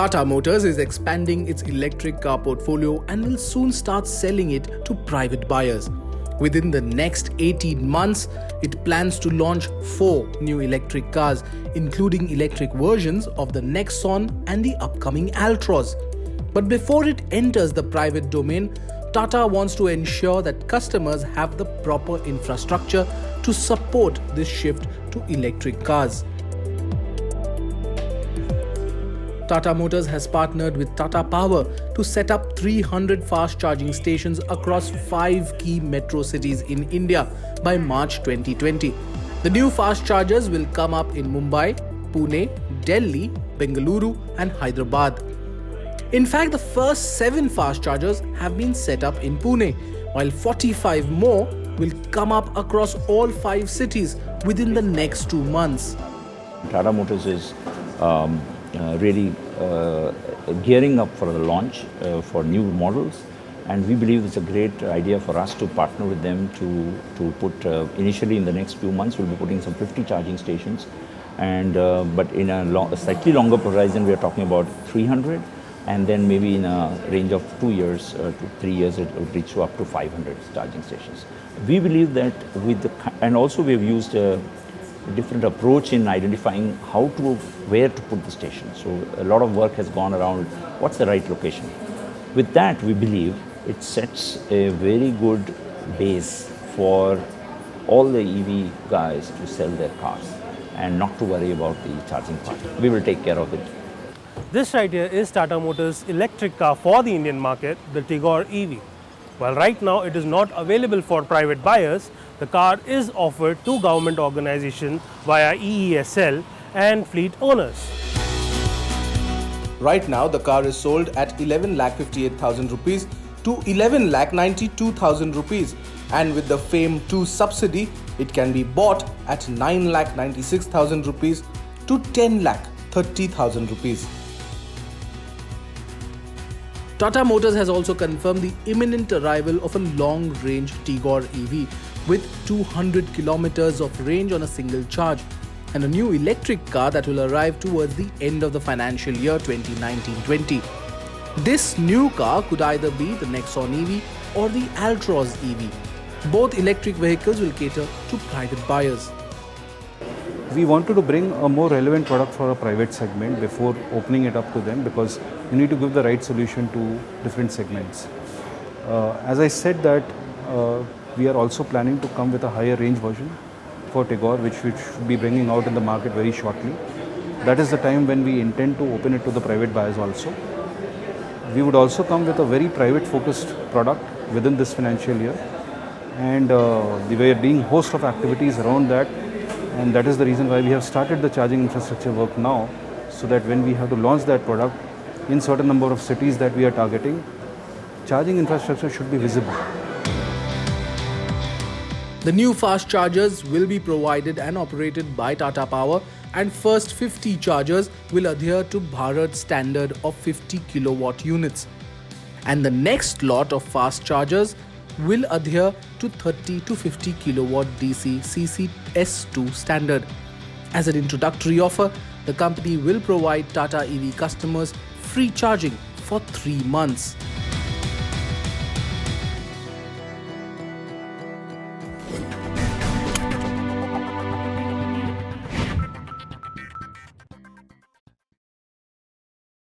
Tata Motors is expanding its electric car portfolio and will soon start selling it to private buyers. Within the next 18 months, it plans to launch 4 new electric cars, including electric versions of the Nexon and the upcoming Altroz. But before it enters the private domain, Tata wants to ensure that customers have the proper infrastructure to support this shift to electric cars. Tata Motors has partnered with Tata Power to set up 300 fast charging stations across 5 key metro cities in India by March 2020. The new fast chargers will come up in Mumbai, Pune, Delhi, Bengaluru and Hyderabad. In fact, the first 7 fast chargers have been set up in Pune, while 45 more will come up across all 5 cities within the next 2 months. Tata Motors is really gearing up for the launch for new models, and we believe it's a great idea for us to partner with them to put initially in the next few months we'll be putting some 50 charging stations, and but in a slightly longer horizon we are talking about 300, and then maybe in a range of 2 years to 3 years it will reach up to 500 charging stations. We believe that and also we have used a different approach in identifying where to put the station. So a lot of work has gone around what's the right location. With that, we believe it sets a very good base for all the EV guys to sell their cars and not to worry about the charging part. We will take care of it. This right here is Tata Motors' electric car for the Indian market, the Tigor EV. While right now it is not available for private buyers, the car is offered to government organizations via EESL and fleet owners. Right now, the car is sold at 11,58,000 rupees to 11,92,000 rupees, and with the FAME 2 subsidy, it can be bought at 9,96,000 rupees to 10,30,000 rupees. Tata Motors has also confirmed the imminent arrival of a long-range Tigor EV with 200 kilometers of range on a single charge, and a new electric car that will arrive towards the end of the financial year 2019-20. This new car could either be the Nexon EV or the Altroz EV. Both electric vehicles will cater to private buyers. We wanted to bring a more relevant product for a private segment before opening it up to them, because you need to give the right solution to different segments. As I said that we are also planning to come with a higher range version for Tigor, which we should be bringing out in the market very shortly. That is the time when we intend to open it to the private buyers also. We would also come with a very private focused product within this financial year, and we are doing a host of activities around that, and that is the reason why we have started the charging infrastructure work now, so that when we have to launch that product in certain number of cities that we are targeting, charging infrastructure should be visible. The new fast chargers will be provided and operated by Tata Power, and first 50 chargers will adhere to Bharat's standard of 50 kilowatt units. And the next lot of fast chargers will adhere to 30 to 50 kilowatt DC CCS2 standard. As an introductory offer, the company will provide Tata EV customers free charging for 3 months.